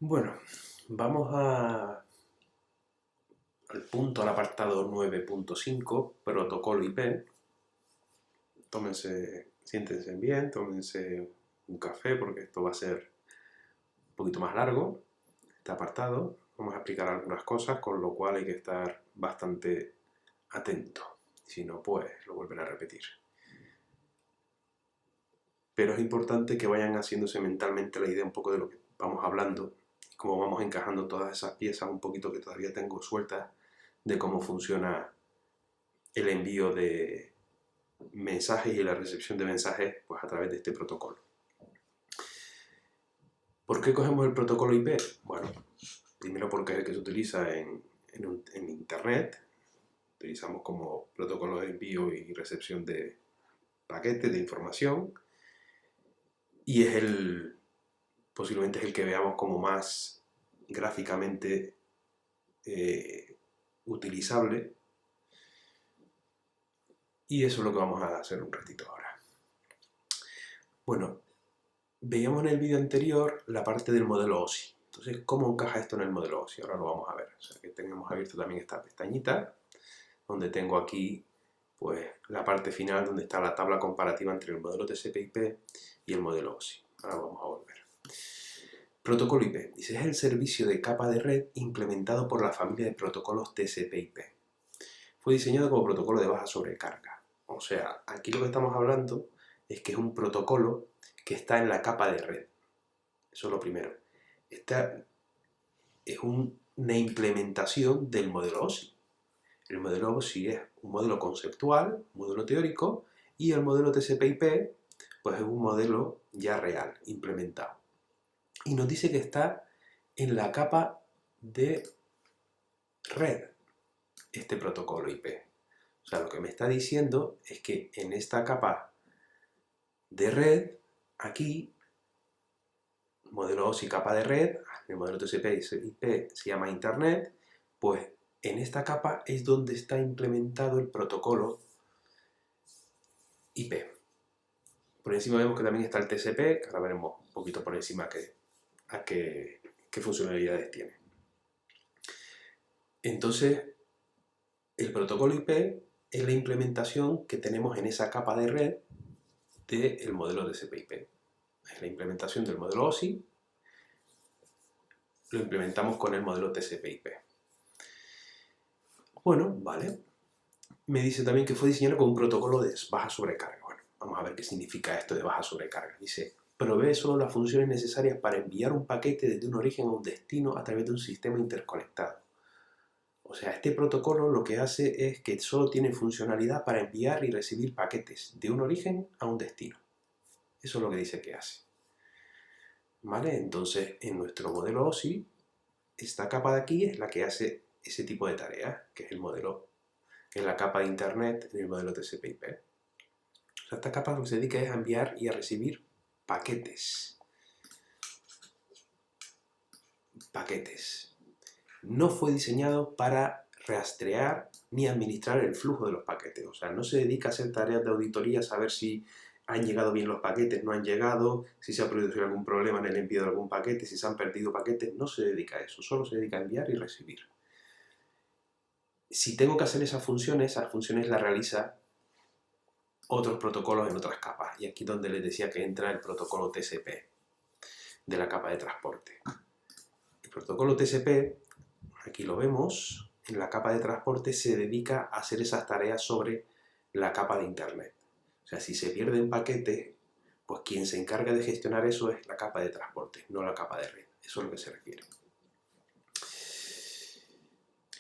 Bueno, vamos al punto, al apartado 9.5, protocolo IP. Siéntense bien, tómense un café porque esto va a ser un poquito más largo, este apartado. Vamos a explicar algunas cosas, con lo cual hay que estar bastante atento. Si no, pues lo vuelven a repetir. Pero es importante que vayan haciéndose mentalmente la idea un poco de lo que vamos hablando y cómo vamos encajando todas esas piezas un poquito que todavía tengo sueltas de cómo funciona el envío de mensajes y la recepción de mensajes pues, a través de este protocolo. ¿Por qué cogemos el protocolo IP? Bueno, primero porque es el que se utiliza en Internet. Utilizamos como protocolo de envío y recepción de paquetes de información y posiblemente es el que veamos como más gráficamente utilizable, y eso es lo que vamos a hacer un ratito ahora. Bueno, veíamos en el vídeo anterior la parte del modelo OSI. Entonces, ¿cómo encaja esto en el modelo OSI? Ahora lo vamos a ver. O sea, que tenemos abierto también esta pestañita, donde tengo aquí pues, la parte final donde está la tabla comparativa entre el modelo TCP/IP y el modelo OSI. Ahora vamos a volver. Protocolo IP. Dice, es el servicio de capa de red implementado por la familia de protocolos TCP/IP. Fue diseñado como protocolo de baja sobrecarga. O sea, aquí lo que estamos hablando es que es un protocolo que está en la capa de red. Eso es lo primero. Esta es una implementación del modelo OSI. El modelo OSI es un modelo conceptual, un modelo teórico, y el modelo TCP/IP pues es un modelo ya real, implementado. Y nos dice que está en la capa de red, este protocolo IP. O sea, lo que me está diciendo es que en esta capa de red, aquí, modelo OSI capa de red, el modelo TCP/IP se llama Internet, pues en esta capa es donde está implementado el protocolo IP. Por encima vemos que también está el TCP, que ahora veremos un poquito por encima qué funcionalidades tiene. Entonces, el protocolo IP es la implementación que tenemos en esa capa de red del modelo TCP/IP. Es la implementación del modelo OSI, lo implementamos con el modelo TCP/IP. Bueno, vale. Me dice también que fue diseñado con un protocolo de baja sobrecarga. Bueno, vamos a ver qué significa esto de baja sobrecarga. Dice, provee solo las funciones necesarias para enviar un paquete desde un origen a un destino a través de un sistema interconectado. O sea, este protocolo lo que hace es que solo tiene funcionalidad para enviar y recibir paquetes de un origen a un destino. Eso es lo que dice que hace. ¿Vale? Entonces, en nuestro modelo OSI, esta capa de aquí es la que hace ese tipo de tareas, que es el modelo, que es la capa de Internet en el modelo TCP/IP. O sea, esta capa lo que se dedica es a enviar y a recibir paquetes. Paquetes. No fue diseñado para rastrear ni administrar el flujo de los paquetes. O sea, no se dedica a hacer tareas de auditoría, a saber si han llegado bien los paquetes, no han llegado, si se ha producido algún problema en el envío de algún paquete, si se han perdido paquetes. No se dedica a eso, solo se dedica a enviar y recibir. Si tengo que hacer esas funciones las realiza otros protocolos en otras capas. Y aquí donde les decía que entra el protocolo TCP de la capa de transporte. El protocolo TCP, aquí lo vemos, en la capa de transporte se dedica a hacer esas tareas sobre la capa de Internet. O sea, si se pierden paquetes, pues quien se encarga de gestionar eso es la capa de transporte, no la capa de red. Eso es a lo que se refiere.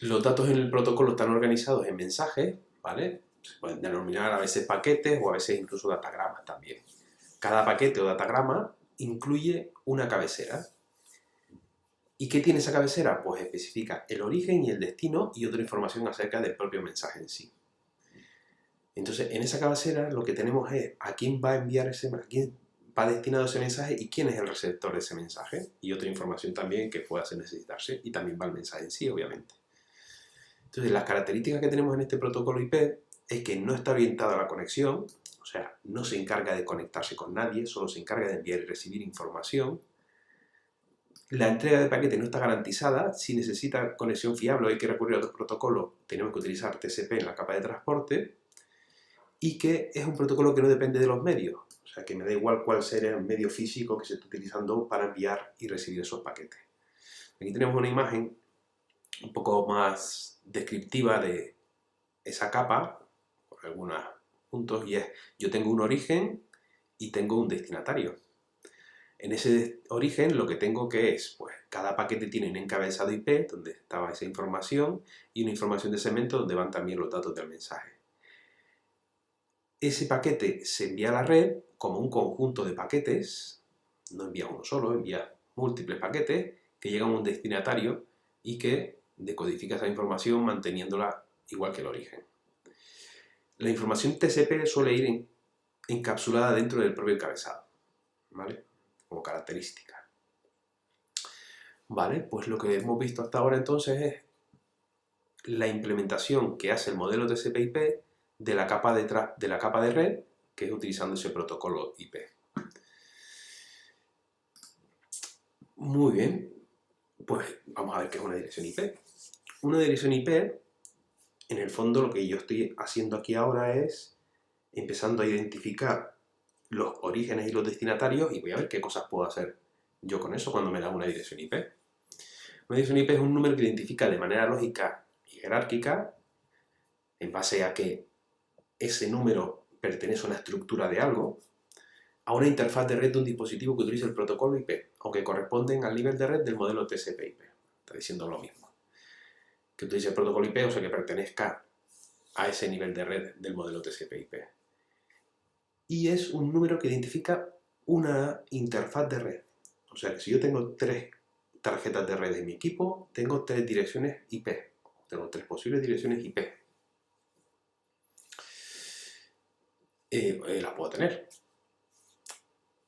Los datos en el protocolo están organizados en mensajes, ¿vale? Se pueden denominar a veces paquetes o a veces incluso datagramas también. Cada paquete o datagrama incluye una cabecera. ¿Y qué tiene esa cabecera? Pues especifica el origen y el destino y otra información acerca del propio mensaje en sí. Entonces, en esa cabecera lo que tenemos es a quién va a enviar a quién va destinado ese mensaje y quién es el receptor de ese mensaje. Y otra información también que pueda necesitarse, y también va el mensaje en sí, obviamente. Entonces, las características que tenemos en este protocolo IP es que no está orientado a la conexión, o sea, no se encarga de conectarse con nadie, solo se encarga de enviar y recibir información. La entrega de paquete no está garantizada. Si necesita conexión fiable o hay que recurrir a otro protocolo, tenemos que utilizar TCP en la capa de transporte. Y que es un protocolo que no depende de los medios. O sea, que me da igual cuál sea el medio físico que se esté utilizando para enviar y recibir esos paquetes. Aquí tenemos una imagen un poco más descriptiva de esa capa, por algunos puntos, y es, yo tengo un origen y tengo un destinatario. En ese origen lo que tengo que es, pues cada paquete tiene un encabezado IP, donde estaba esa información, y una información de segmento donde van también los datos del mensaje. Ese paquete se envía a la red como un conjunto de paquetes, no envía uno solo, envía múltiples paquetes que llegan a un destinatario y que decodifica esa información manteniéndola igual que el origen. La información TCP suele ir encapsulada dentro del propio encabezado, ¿vale? Como característica. Vale, pues lo que hemos visto hasta ahora entonces es la implementación que hace el modelo TCP/IP de la capa de red, que es utilizando ese protocolo IP. Muy bien, pues vamos a ver qué es una dirección IP. Una dirección IP, en el fondo lo que yo estoy haciendo aquí ahora es empezando a identificar los orígenes y los destinatarios y voy a ver qué cosas puedo hacer yo con eso cuando me da una dirección IP. Una dirección IP es un número que identifica de manera lógica y jerárquica en base a que ese número pertenece a una estructura de algo, a una interfaz de red de un dispositivo que utiliza el protocolo IP, aunque corresponden al nivel de red del modelo TCP/IP. Está diciendo lo mismo. Que utilice el protocolo IP, o sea que pertenezca a ese nivel de red del modelo TCP/IP. Y es un número que identifica una interfaz de red. O sea que si yo tengo 3 tarjetas de red en mi equipo, tengo 3 direcciones IP. Tengo 3 posibles direcciones IP. Las puedo tener.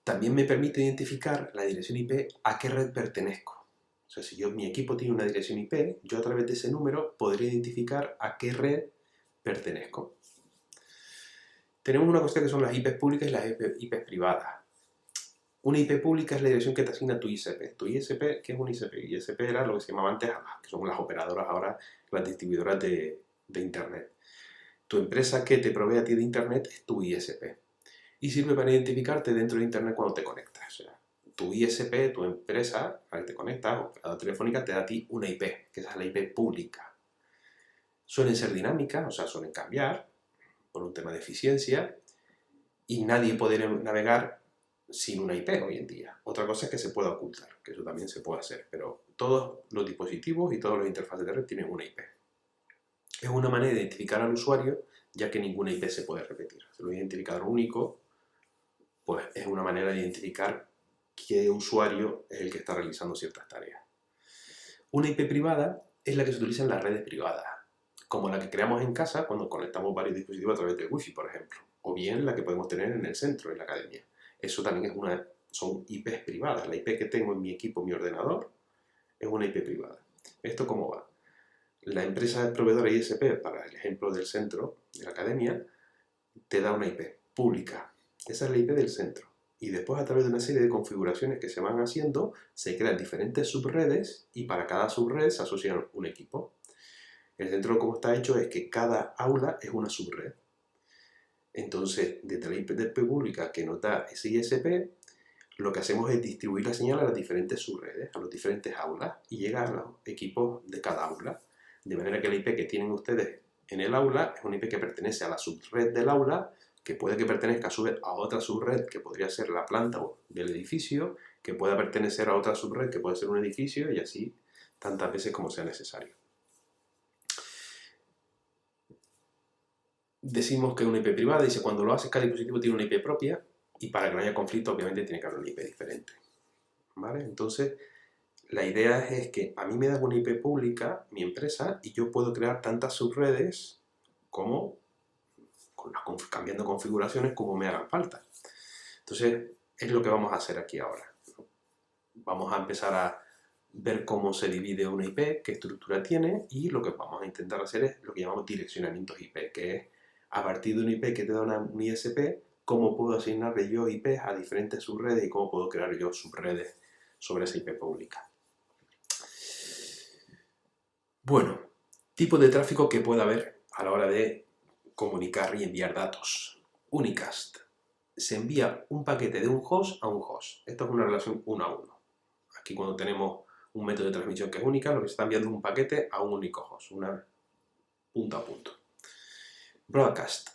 También me permite identificar la dirección IP a qué red pertenezco. O sea, si mi equipo tiene una dirección IP, yo a través de ese número podría identificar a qué red pertenezco. Tenemos una cosa que son las IPs públicas y las IPs privadas. Una IP pública es la dirección que te asigna tu ISP. Tu ISP, ¿qué es un ISP? ISP era lo que se llamaba antes ABA, que son las operadoras ahora, las distribuidoras de Internet. Tu empresa que te provee a ti de Internet es tu ISP. Y sirve para identificarte dentro de Internet cuando te conectas. O sea, tu ISP, tu empresa, a la que te conectas, operadora telefónica, te da a ti una IP, que esa es la IP pública. Suelen ser dinámicas, o sea, suelen cambiar por un tema de eficiencia y nadie puede navegar sin una IP hoy en día. Otra cosa es que se pueda ocultar, que eso también se puede hacer, pero todos los dispositivos y todas las interfaces de red tienen una IP. Es una manera de identificar al usuario, ya que ninguna IP se puede repetir. Si un identificador único, pues es una manera de identificar qué usuario es el que está realizando ciertas tareas. Una IP privada es la que se utiliza en las redes privadas, como la que creamos en casa cuando conectamos varios dispositivos a través del Wi-Fi, por ejemplo, o bien la que podemos tener en el centro, en la academia. Eso también son IPs privadas. La IP que tengo en mi equipo, mi ordenador, es una IP privada. ¿Esto cómo va? La empresa proveedora ISP, para el ejemplo del centro, de la academia, te da una IP pública. Esa es la IP del centro. Y después, a través de una serie de configuraciones que se van haciendo, se crean diferentes subredes y para cada subred se asocia un equipo. El centro, como está hecho, es que cada aula es una subred. Entonces, desde la IP pública que nos da ese ISP, lo que hacemos es distribuir la señal a las diferentes subredes, a los diferentes aulas, y llega a los equipos de cada aula. De manera que la IP que tienen ustedes en el aula es una IP que pertenece a la subred del aula, que puede que pertenezca a su vez a otra subred, que podría ser la planta del edificio, que pueda pertenecer a otra subred, que puede ser un edificio, y así tantas veces como sea necesario. Decimos que es una IP privada, dice cuando lo haces cada dispositivo tiene una IP propia, y para que no haya conflicto obviamente tiene que haber una IP diferente. ¿Vale? Entonces, la idea es que a mí me da una IP pública, mi empresa, y yo puedo crear tantas subredes como cambiando configuraciones como me hagan falta. Entonces, es lo que vamos a hacer aquí ahora. Vamos a empezar a ver cómo se divide una IP, qué estructura tiene, y lo que vamos a intentar hacer es lo que llamamos direccionamientos IP, que es a partir de una IP que te da un ISP, cómo puedo asignarle yo IPs a diferentes subredes y cómo puedo crear yo subredes sobre esa IP pública. Bueno, tipo de tráfico que puede haber a la hora de comunicar y enviar datos. Unicast. Se envía un paquete de un host a un host. Esto es una relación uno a uno. Aquí cuando tenemos un método de transmisión que es única, lo que se está enviando es un paquete a un único host, una punto a punto. Broadcast.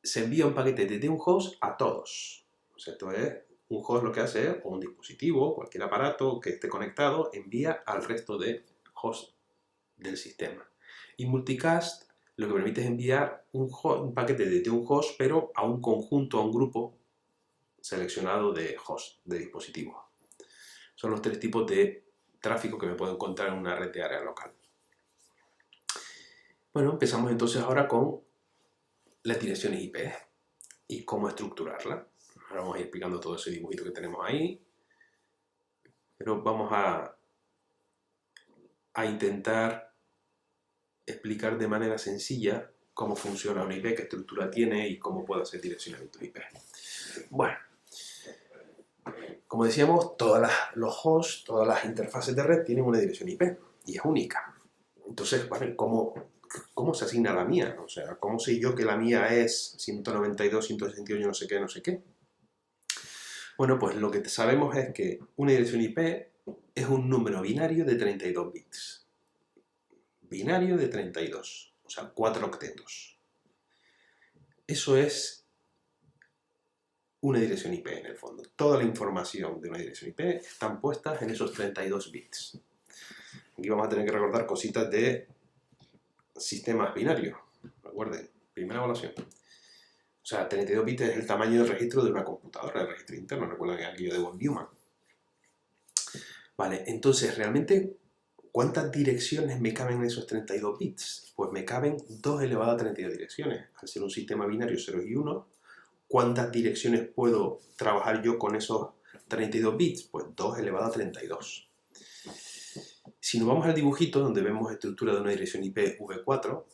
Se envía un paquete desde un host a todos. O sea, esto es un host lo que hace es, o un dispositivo, cualquier aparato que esté conectado, envía al resto de hosts del sistema. Y multicast lo que permite es enviar un paquete desde un host, pero a un conjunto, a un grupo seleccionado de hosts, de dispositivos. Son los tres tipos de tráfico que me puedo encontrar en una red de área local. Bueno, empezamos entonces ahora con las direcciones IP y cómo estructurarla. Ahora vamos a ir explicando todo ese dibujito que tenemos ahí, pero vamos a intentar explicar de manera sencilla cómo funciona una IP, qué estructura tiene y cómo puedo hacer direccionamiento IP. Bueno, como decíamos, los hosts, todas las interfaces de red tienen una dirección IP y es única. Entonces, bueno, ¿cómo se asigna la mía? O sea, ¿cómo sé yo que la mía es 192, 168, no sé qué, no sé qué? Bueno, pues lo que sabemos es que una dirección IP es un número binario de 32 bits. Binario de 32, o sea, 4 octetos. Eso es una dirección IP en el fondo. Toda la información de una dirección IP están puestas en esos 32 bits. Aquí vamos a tener que recordar cositas de sistemas binarios. Recuerden, primera evaluación. O sea, 32 bits es el tamaño del registro de una computadora, el registro interno. Recuerden aquello de von Neumann. Vale, entonces, realmente, ¿cuántas direcciones me caben en esos 32 bits? Pues me caben 2 elevado a 32 direcciones. Al ser un sistema binario 0 y 1, ¿cuántas direcciones puedo trabajar yo con esos 32 bits? Pues 2 elevado a 32. Si nos vamos al dibujito donde vemos estructura de una dirección IP V4,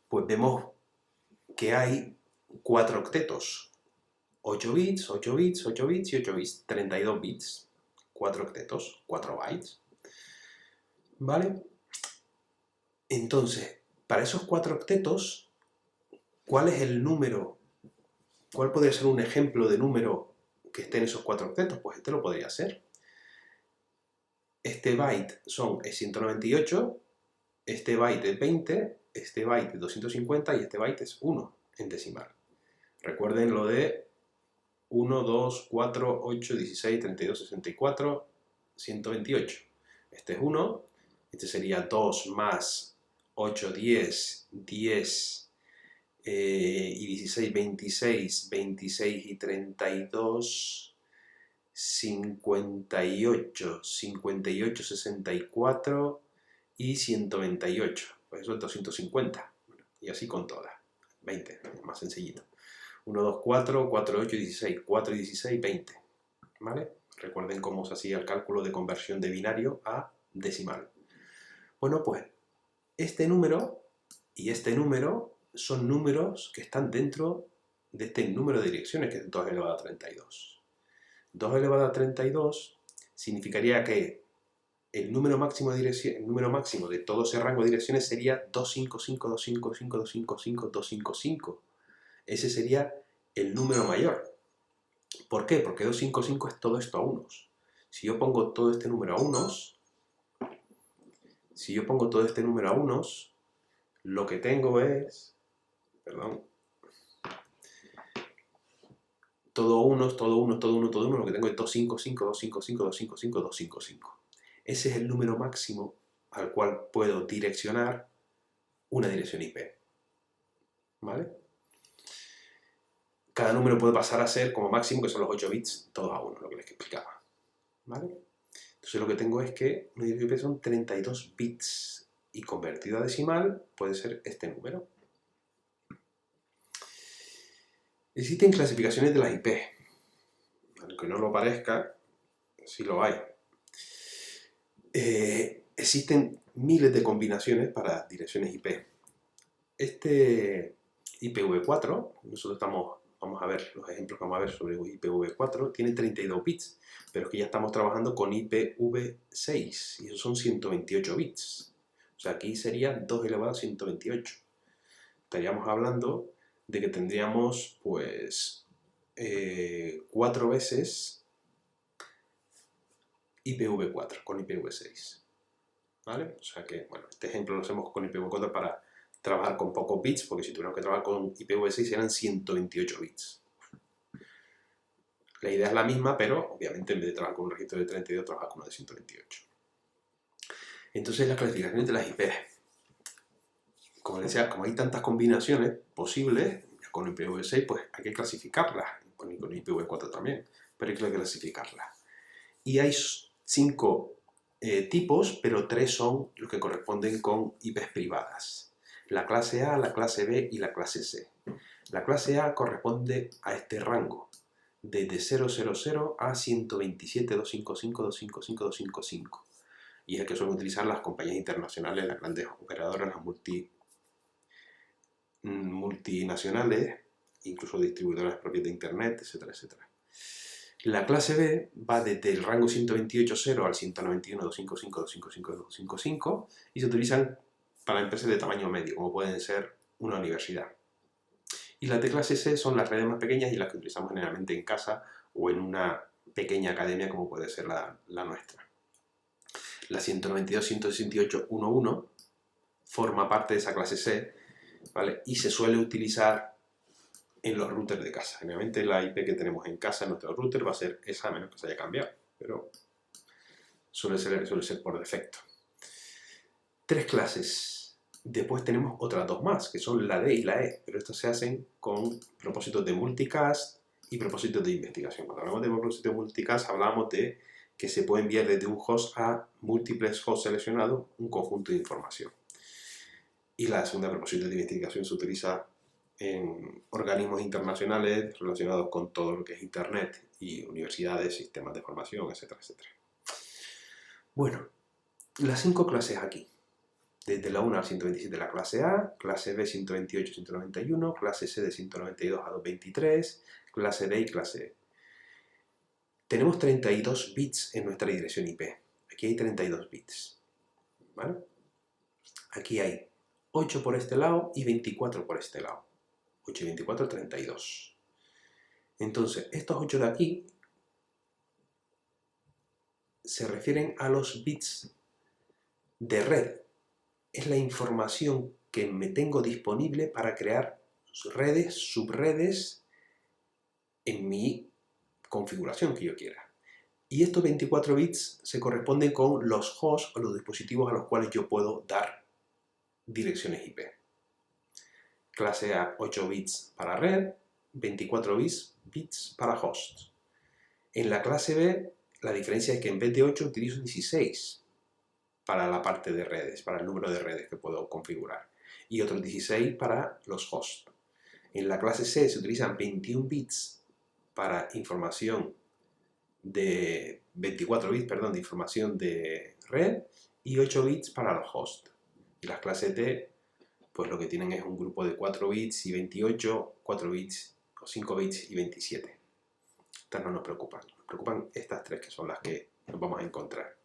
pues vemos que hay 4 octetos. 8 bits, 8 bits, 8 bits y 8 bits. 32 bits. 4 octetos, 4 bytes. ¿Vale? Entonces, para esos 4 octetos, ¿cuál es el número? ¿Cuál podría ser un ejemplo de número que esté en esos 4 octetos? Pues este lo podría ser. Este byte es 198, este byte es 20, este byte es 250 y este byte es 1 en decimal. Recuerden lo de 1, 2, 4, 8, 16, 32, 64, 128. Este es 1, este sería 2 más 8, 10, 10 y 16, 26, 26 y 32, 58, 58, 64 y 128. Pues eso es 250. Y así con todas. 20, más sencillito. 1, 2, 4, 4, 8, 16, 4 y 16, 20. ¿Vale? Recuerden cómo se hacía el cálculo de conversión de binario a decimal. Bueno, pues este número y este número son números que están dentro de este número de direcciones, que es 2 elevado a 32. 2 elevado a 32 significaría que el número máximo de todo ese rango de direcciones sería 255, 255, 255, 255. Ese sería el número mayor. ¿Por qué? Porque 255 es todo esto a unos. Si yo pongo todo este número a unos, lo que tengo es, perdón, todo unos, todo uno, todo uno, todo uno, lo que tengo es 255, 255, 255, 255. Ese es el número máximo al cual puedo direccionar una dirección IP. ¿Vale? Cada número puede pasar a ser como máximo, que son los 8 bits, todos a uno, lo que les explicaba. ¿Vale? Entonces lo que tengo es que una dirección IP son 32 bits y convertido a decimal puede ser este número. Existen clasificaciones de las IP. Aunque no lo parezca, sí lo hay. Existen miles de combinaciones para direcciones IP. Este IPv4, nosotros vamos a ver los ejemplos que vamos a ver sobre IPv4, tiene 32 bits, pero es que ya estamos trabajando con IPv6 y esos son 128 bits. O sea, aquí sería 2 elevado a 128. Estaríamos hablando de que tendríamos, pues, 4 veces IPv4 con IPv6. ¿Vale? O sea que, bueno, este ejemplo lo hacemos con IPv4 para trabajar con pocos bits, porque si tuviéramos que trabajar con IPv6 eran 128 bits. La idea es la misma, pero obviamente en vez de trabajar con un registro de 32, trabajar con uno de 128. Entonces, las clasificaciones de las IP. Como decía, como hay tantas combinaciones posibles, con IPv6, pues hay que clasificarlas, con IPv4 también, pero hay que clasificarlas. Y hay 5 tipos, pero 3 son los que corresponden con IPs privadas. La clase A, la clase B y la clase C. La clase A corresponde a este rango, desde 000 a 127.255.255.255. Y es el que suelen utilizar las compañías internacionales, las grandes operadoras, las multinacionales, incluso distribuidoras propias de Internet, etcétera, etcétera. La clase B va desde el rango 128.0 al 191.255.255.255 y se utilizan para empresas de tamaño medio, como pueden ser una universidad. Y las de clase C son las redes más pequeñas y las que utilizamos generalmente en casa o en una pequeña academia como puede ser la nuestra. La 192.168.1.1 forma parte de esa clase C, ¿vale? Y se suele utilizar en los routers de casa. Generalmente la IP que tenemos en casa en nuestro router va a ser esa, a menos que se haya cambiado, pero suele ser por defecto. 3 clases. Después tenemos otras 2 más, que son la D y la E, pero estas se hacen con propósitos de multicast y propósitos de investigación. Cuando hablamos de propósitos de multicast, hablamos de que se puede enviar desde un host a múltiples hosts seleccionados un conjunto de información. Y la segunda propósito de investigación se utiliza en organismos internacionales relacionados con todo lo que es Internet y universidades, sistemas de formación, etcétera, etcétera. Bueno, las 5 clases aquí. Desde la 1 al 127 la clase A, clase B 128 a 191, clase C de 192 a 223, clase D y clase E. Tenemos 32 bits en nuestra dirección IP. Aquí hay 32 bits. ¿Vale? Aquí hay 8 por este lado y 24 por este lado. 8 y 24, 32. Entonces, estos 8 de aquí se refieren a los bits de red. Es la información que me tengo disponible para crear redes, subredes en mi configuración que yo quiera. Y estos 24 bits se corresponden con los hosts o los dispositivos a los cuales yo puedo dar direcciones IP. Clase A, 8 bits para red, 24 bits para host. En la clase B, la diferencia es que en vez de 8 utilizo 16 para la parte de redes, para el número de redes que puedo configurar, y otros 16 para los hosts. En la clase C se utilizan 21 bits para información de 24 bits, perdón, de información de red y 8 bits para los hosts. Y las clases D, pues lo que tienen es un grupo de 4 bits y 28, 4 bits o 5 bits y 27. Estas no nos preocupan estas 3 que son las que nos vamos a encontrar.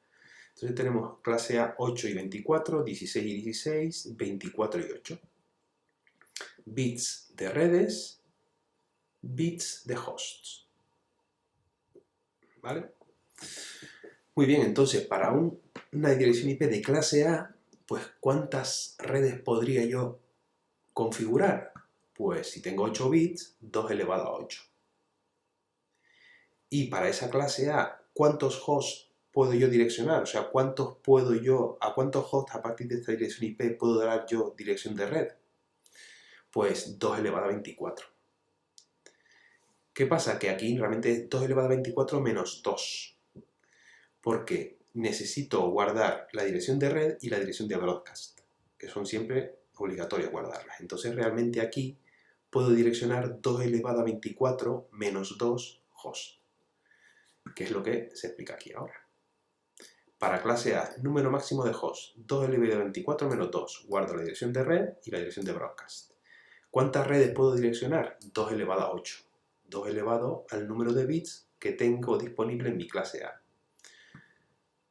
Entonces tenemos clase A 8 y 24, 16 y 16, 24 y 8. Bits de redes, bits de hosts. ¿Vale? Muy bien, entonces para una dirección IP de clase A, pues ¿cuántas redes podría yo configurar? Pues si tengo 8 bits, 2 elevado a 8. Y para esa clase A, ¿cuántos hosts puedo yo direccionar? O sea, a cuántos hosts a partir de esta dirección IP puedo dar yo dirección de red? Pues 2 elevado a 24. ¿Qué pasa? Que aquí realmente es 2 elevado a 24 menos 2. Porque necesito guardar la dirección de red y la dirección de broadcast, que son siempre obligatorias guardarlas. Entonces realmente aquí puedo direccionar 2 elevado a 24 menos 2 hosts, que es lo que se explica aquí ahora. Para clase A, número máximo de hosts, 2 elevado a 24 menos 2. Guardo la dirección de red y la dirección de broadcast. ¿Cuántas redes puedo direccionar? 2 elevado a 8. 2 elevado al número de bits que tengo disponible en mi clase A.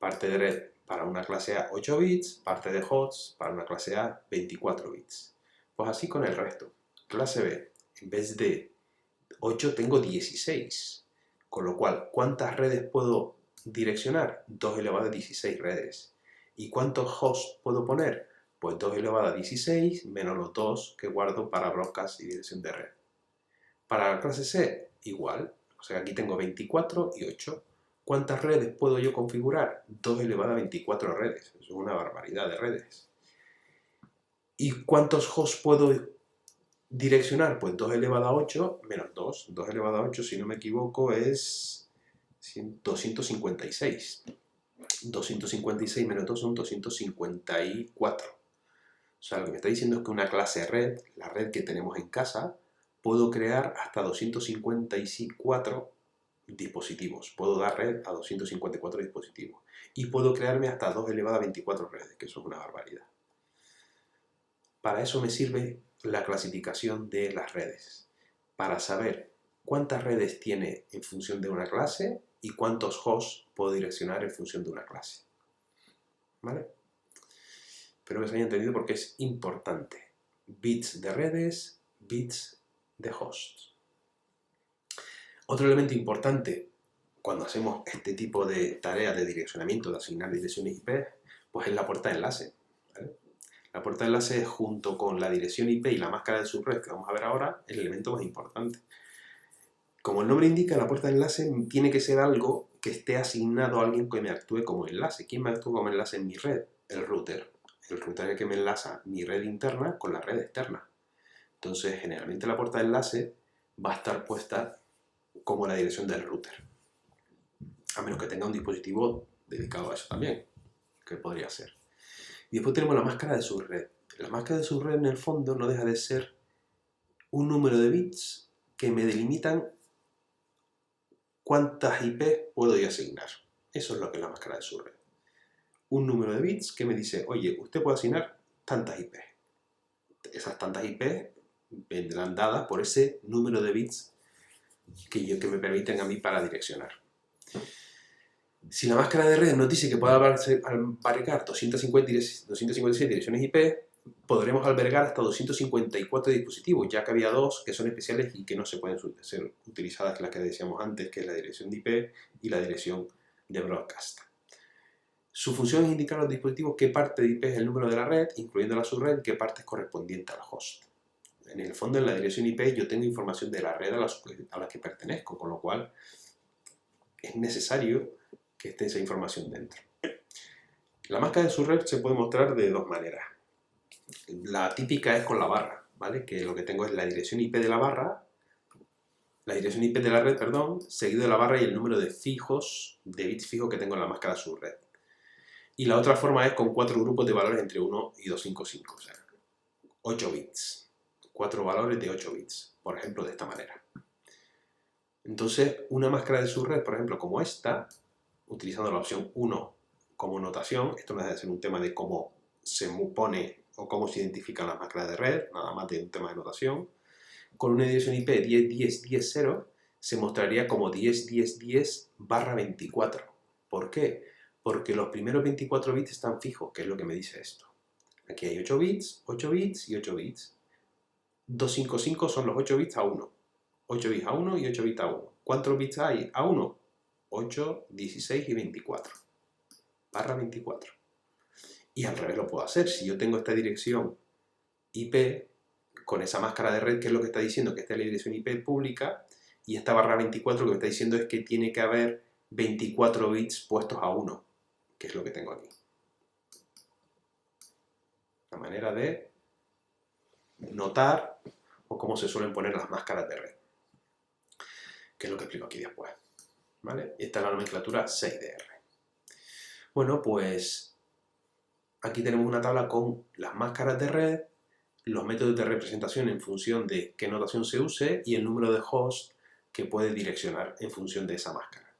parte de red para una clase A 8 bits, parte de hosts para una clase A 24 bits. Pues así con el resto. Clase B, en vez de 8 tengo 16. Con lo cual, ¿cuántas redes puedo direccionar? 2 elevado a 16 redes. ¿Y cuántos hosts puedo poner? Pues 2 elevado a 16 menos los 2 que guardo para broadcast y dirección de red. Para la clase C, igual. O sea, aquí tengo 24 y 8. ¿Cuántas redes puedo yo configurar? 2 elevado a 24 redes. Eso es una barbaridad de redes. ¿Y cuántos hosts puedo direccionar? Pues 2 elevado a 8 menos 2. 2 elevado a 8, si no me equivoco, es 256. 256 menos 2 son 254. O sea, lo que me está diciendo es que una clase red, la red que tenemos en casa, puedo crear hasta 254 dispositivos. Puedo dar red a 254 dispositivos. Y puedo crearme hasta 2 elevado a 24 redes, que eso es una barbaridad. Para eso me sirve la clasificación de las redes. Para saber cuántas redes tiene en función de una clase y cuántos hosts puedo direccionar en función de una clase. ¿Vale? Espero que se haya entendido porque es importante. Bits de redes, bits de hosts. Otro elemento importante cuando hacemos este tipo de tareas de direccionamiento, de asignar direcciones IP, pues es la puerta de enlace. ¿Vale? La puerta de enlace, junto con la dirección IP y la máscara de subred que vamos a ver ahora, es el elemento más importante. Como el nombre indica, la puerta de enlace tiene que ser algo que esté asignado a alguien que me actúe como enlace. ¿Quién me actúa como enlace en mi red? El router. El router es el que me enlaza mi red interna con la red externa. Entonces, generalmente la puerta de enlace va a estar puesta como la dirección del router. A menos que tenga un dispositivo dedicado a eso también, que podría ser. Y después tenemos la máscara de subred. La máscara de subred en el fondo no deja de ser un número de bits que me delimitan cuántas IP puedo yo asignar. Eso es lo que es la máscara de subred. Un número de bits que me dice, oye, usted puede asignar tantas IP. Esas tantas IP vendrán dadas por ese número de bits que me permiten a mí para direccionar. Si la máscara de red nos dice que puede albergar 256 direcciones IP, podremos albergar hasta 254 dispositivos, ya que había dos que son especiales y que no se pueden ser utilizadas, las que decíamos antes, que es la dirección de IP y la dirección de broadcast. Su función es indicar a los dispositivos qué parte de IP es el número de la red, incluyendo la subred, y qué parte es correspondiente al host. En el fondo, en la dirección IP yo tengo información de la red a la que pertenezco, con lo cual es necesario que esté esa información dentro. La máscara de subred se puede mostrar de dos maneras. La típica es con la barra, ¿vale? Que lo que tengo es la dirección IP de la barra, la dirección IP de la red, perdón, seguido de la barra y el número de bits fijos que tengo en la máscara subred. Y la otra forma es con 4 grupos de valores entre 1 y 255, o sea, 8 bits. 4 valores de 8 bits, por ejemplo, de esta manera. Entonces, una máscara de subred, por ejemplo, como esta, utilizando la opción 1 como notación, esto no deja de ser un tema de cómo se pone o cómo se identifican las máscaras de red, nada más de un tema de notación. Con una dirección IP 10.10.10.0 se mostraría como 10.10.10/24. ¿Por qué? Porque los primeros 24 bits están fijos, que es lo que me dice esto. Aquí hay 8 bits, 8 bits y 8 bits. 255 son los 8 bits a 1. 8 bits a 1 y 8 bits a 1. ¿Cuántos bits hay a 1? 8, 16 y 24. /24. Y al revés lo puedo hacer. Si yo tengo esta dirección IP con esa máscara de red, que es lo que está diciendo, que esta es la dirección IP pública, y esta /24 lo que me está diciendo es que tiene que haber 24 bits puestos a 1, que es lo que tengo aquí. La manera de notar o cómo se suelen poner las máscaras de red, que es lo que explico aquí después. ¿Vale? Esta es la nomenclatura 6DR. Bueno, pues aquí tenemos una tabla con las máscaras de red, los métodos de representación en función de qué notación se use y el número de hosts que puede direccionar en función de esa máscara.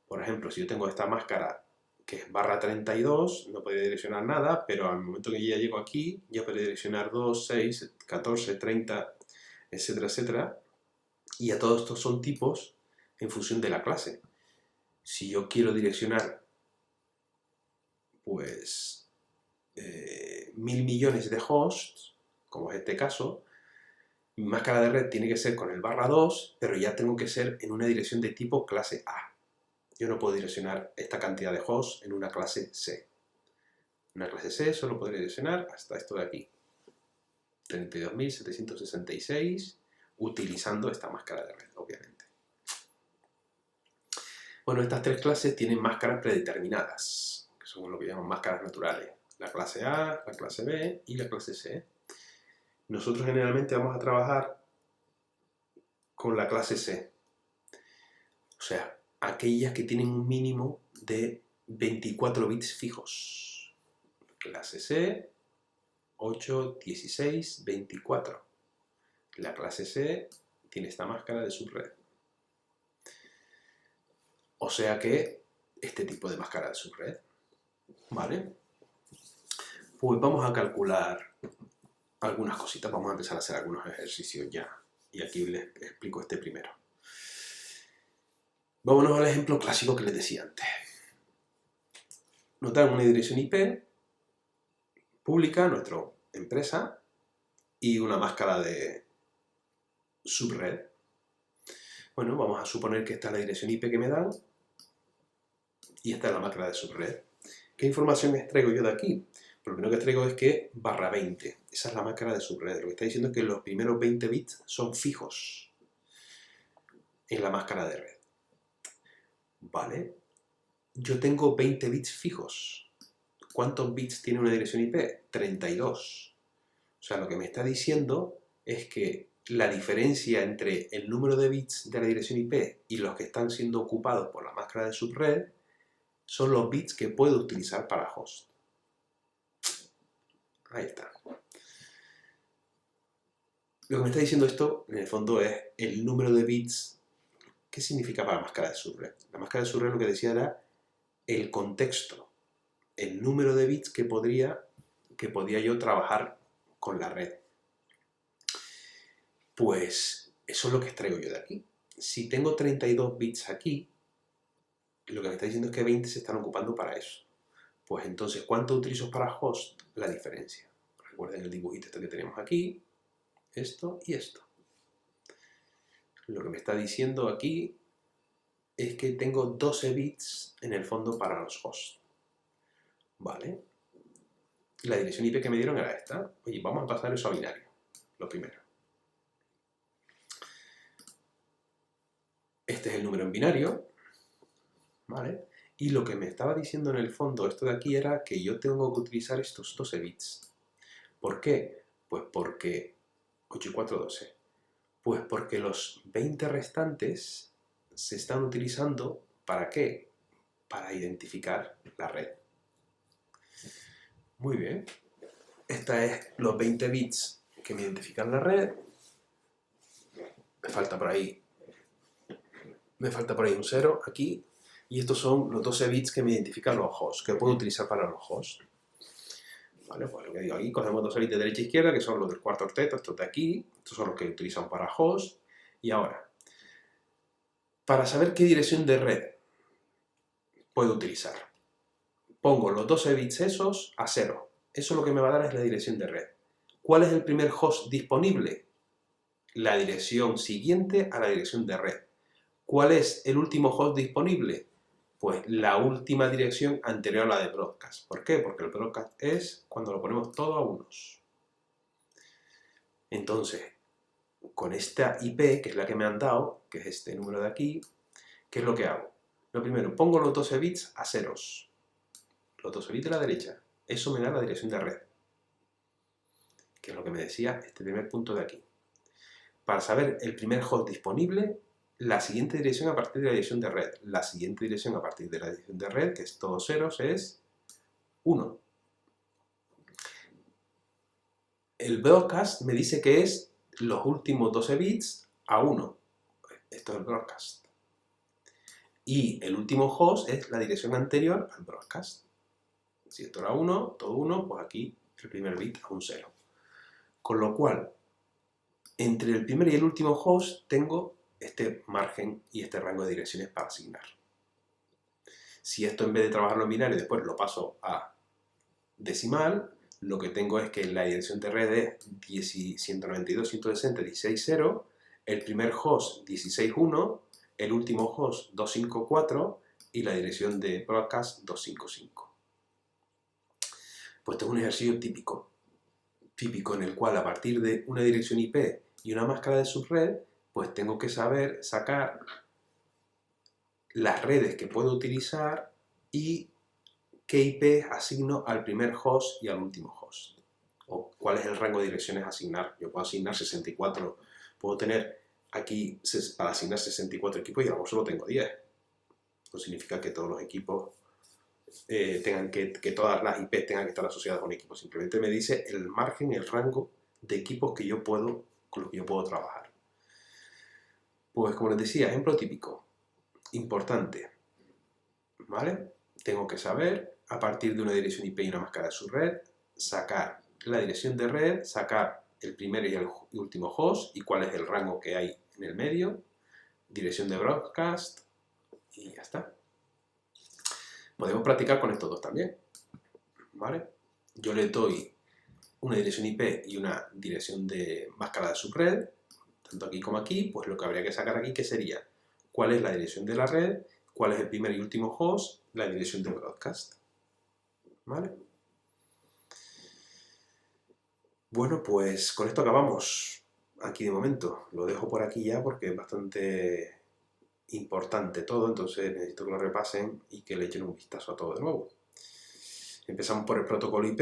Por ejemplo, si yo tengo esta máscara que es /32, no puede direccionar nada, pero al momento que ya llego aquí, ya puede direccionar 2, 6, 14, 30, etcétera, etcétera. Y a todos estos son tipos en función de la clase. Si yo quiero direccionar pues 1000 millones de hosts, como es este caso, mi máscara de red tiene que ser con el /2, pero ya tengo que ser en una dirección de tipo clase A. Yo no puedo direccionar esta cantidad de hosts en una clase C. Una clase C solo podría direccionar hasta esto de aquí. 32.766, utilizando esta máscara de red, obviamente. Bueno, estas tres clases tienen máscaras predeterminadas, que son lo que llaman máscaras naturales. La clase A, la clase B y la clase C. Nosotros generalmente vamos a trabajar con la clase C. O sea, aquellas que tienen un mínimo de 24 bits fijos. Clase C, 8, 16, 24. La clase C tiene esta máscara de subred. O sea que este tipo de máscara de subred, ¿vale? Pues vamos a calcular algunas cositas, vamos a empezar a hacer algunos ejercicios ya. Y aquí les explico este primero. Vámonos al ejemplo clásico que les decía antes. Nos dan una dirección IP pública, nuestra empresa, y una máscara de subred. Bueno, vamos a suponer que esta es la dirección IP que me dan y esta es la máscara de subred. ¿Qué información extraigo yo de aquí? Lo primero que extraigo es que /20, esa es la máscara de subred. Lo que está diciendo es que los primeros 20 bits son fijos en la máscara de red. Vale, yo tengo 20 bits fijos. ¿Cuántos bits tiene una dirección IP? 32. O sea, lo que me está diciendo es que la diferencia entre el número de bits de la dirección IP y los que están siendo ocupados por la máscara de subred son los bits que puedo utilizar para host. Ahí está. Lo que me está diciendo esto, en el fondo, es el número de bits. ¿Qué significa para la máscara de subred? La máscara de subred lo que decía era el contexto, el número de bits que podía yo trabajar con la red. Pues eso es lo que extraigo yo de aquí. Si tengo 32 bits aquí, lo que me está diciendo es que 20 se están ocupando para eso. Pues entonces, ¿cuánto utilizo para host? La diferencia. Recuerden el dibujito este que tenemos aquí, esto y esto. Lo que me está diciendo aquí es que tengo 12 bits en el fondo para los hosts. ¿Vale? La dirección IP que me dieron era esta. Oye, vamos a pasar eso a binario, lo primero. Este es el número en binario, ¿vale? Y lo que me estaba diciendo en el fondo esto de aquí era que yo tengo que utilizar estos 12 bits. ¿Por qué? Pues porque 8 y 4, 12. Pues porque los 20 restantes se están utilizando ¿para qué? Para identificar la red. Muy bien. Esta es los 20 bits que me identifican la red. Me falta por ahí un 0 aquí. Y estos son los 12 bits que me identifican los hosts, que puedo utilizar para los hosts. Vale, pues lo que digo aquí, cogemos 2 bits de derecha e izquierda, que son los del cuarto octeto, estos de aquí. Estos son los que utilizan para hosts. Y ahora, para saber qué dirección de red puedo utilizar, pongo los 12 bits esos a 0. Eso lo que me va a dar es la dirección de red. ¿Cuál es el primer host disponible? La dirección siguiente a la dirección de red. ¿Cuál es el último host disponible? Pues la última dirección anterior a la de broadcast. ¿Por qué? Porque el broadcast es cuando lo ponemos todo a unos. Entonces, con esta IP, que es la que me han dado, que es este número de aquí, ¿qué es lo que hago? Lo primero, pongo los 12 bits a ceros. Los 12 bits de la derecha. Eso me da la dirección de red, que es lo que me decía este primer punto de aquí. Para saber el primer host disponible, la siguiente dirección a partir de la dirección de red. La siguiente dirección a partir de la dirección de red, que es todos ceros, es 1. El broadcast me dice que es los últimos 12 bits a 1. Esto es el broadcast. Y el último host es la dirección anterior al broadcast. Si esto era 1, todo 1, pues aquí el primer bit a un 0. Con lo cual, entre el primer y el último host tengo este margen y este rango de direcciones para asignar. Si esto en vez de trabajarlo en binario después lo paso a decimal, lo que tengo es que la dirección de red es 192.160.16.0, el primer host 16.1, el último host 254 y la dirección de broadcast 255. Pues esto es un ejercicio típico en el cual a partir de una dirección IP y una máscara de subred, pues tengo que saber sacar las redes que puedo utilizar y qué IP asigno al primer host y al último host. O cuál es el rango de direcciones a asignar. Yo puedo asignar 64, puedo tener aquí para asignar 64 equipos y a lo mejor solo tengo 10. No significa que todos los equipos que todas las IPs tengan que estar asociadas a un equipo. Simplemente me dice el margen, el rango de equipos que yo puedo, con los que yo puedo trabajar. Pues como les decía, ejemplo típico, importante, ¿vale? Tengo que saber, a partir de una dirección IP y una máscara de subred, sacar la dirección de red, sacar el primer y el último host y cuál es el rango que hay en el medio, dirección de broadcast y ya está. Podemos practicar con estos dos también, ¿vale? Yo le doy una dirección IP y una dirección de máscara de subred, tanto aquí como aquí, pues lo que habría que sacar aquí que sería cuál es la dirección de la red, cuál es el primer y último host, la dirección de broadcast, ¿vale? Bueno, pues con esto acabamos aquí de momento. Lo dejo por aquí ya porque es bastante importante todo, entonces necesito que lo repasen y que le echen un vistazo a todo de nuevo. Empezamos por el protocolo IP,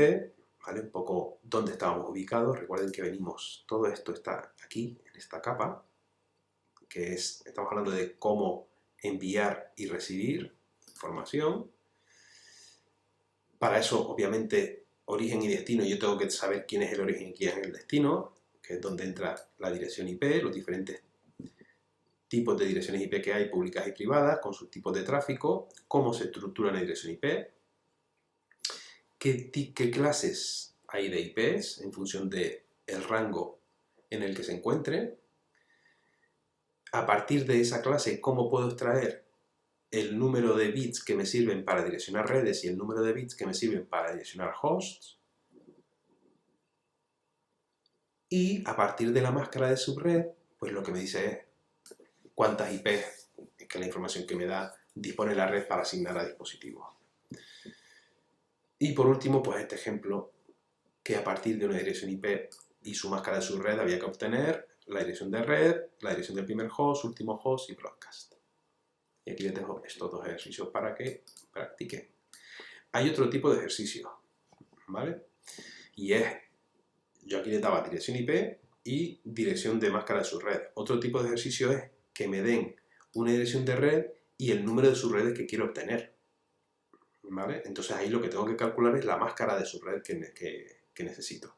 ¿vale? Un poco dónde estábamos ubicados. Recuerden que venimos, todo esto está aquí, en esta capa, que es, estamos hablando de cómo enviar y recibir información. Para eso, obviamente, origen y destino, yo tengo que saber quién es el origen y quién es el destino, que es donde entra la dirección IP, los diferentes tipos de direcciones IP que hay, públicas y privadas, con sus tipos de tráfico, cómo se estructura la dirección IP, qué clases hay de IPs en función del rango en el que se encuentre. A partir de esa clase, cómo puedo extraer el número de bits que me sirven para direccionar redes y el número de bits que me sirven para direccionar hosts. Y a partir de la máscara de subred, pues lo que me dice es cuántas IPs, que es la información que me da, dispone la red para asignar a dispositivos. Y por último, pues este ejemplo, que a partir de una dirección IP y su máscara de subred había que obtener la dirección de red, la dirección del primer host, último host y broadcast. Y aquí les dejo estos dos ejercicios para que practiquen. Hay otro tipo de ejercicio, ¿vale? Y es, yo aquí les daba dirección IP y dirección de máscara de subred. Otro tipo de ejercicio es que me den una dirección de red y el número de subredes que quiero obtener, ¿vale? Entonces ahí lo que tengo que calcular es la máscara de subred que necesito.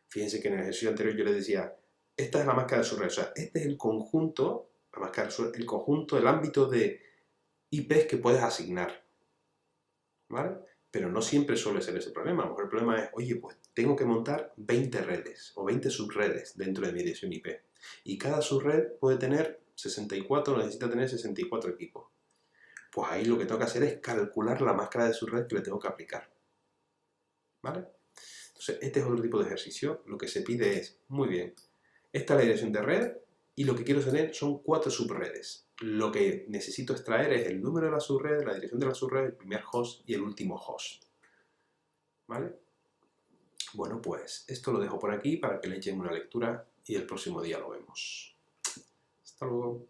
Fíjense que en el ejercicio anterior yo les decía, esta es la máscara de subred, o sea, este es el conjunto, la máscara de subred, el conjunto, el ámbito de IPs que puedes asignar, ¿vale? Pero no siempre suele ser ese problema. A lo mejor el problema es, oye, pues tengo que montar 20 redes o 20 subredes dentro de mi dirección IP. Y cada subred puede tener 64, necesita tener 64 equipos. Pues ahí lo que tengo que hacer es calcular la máscara de subred que le tengo que aplicar, ¿vale? Entonces, este es otro tipo de ejercicio. Lo que se pide es, muy bien, esta es la dirección de red y lo que quiero tener son 4 subredes. Lo que necesito extraer es el número de la subred, la dirección de la subred, el primer host y el último host, ¿vale? Bueno, pues esto lo dejo por aquí para que le echen una lectura y el próximo día lo vemos. Hasta luego.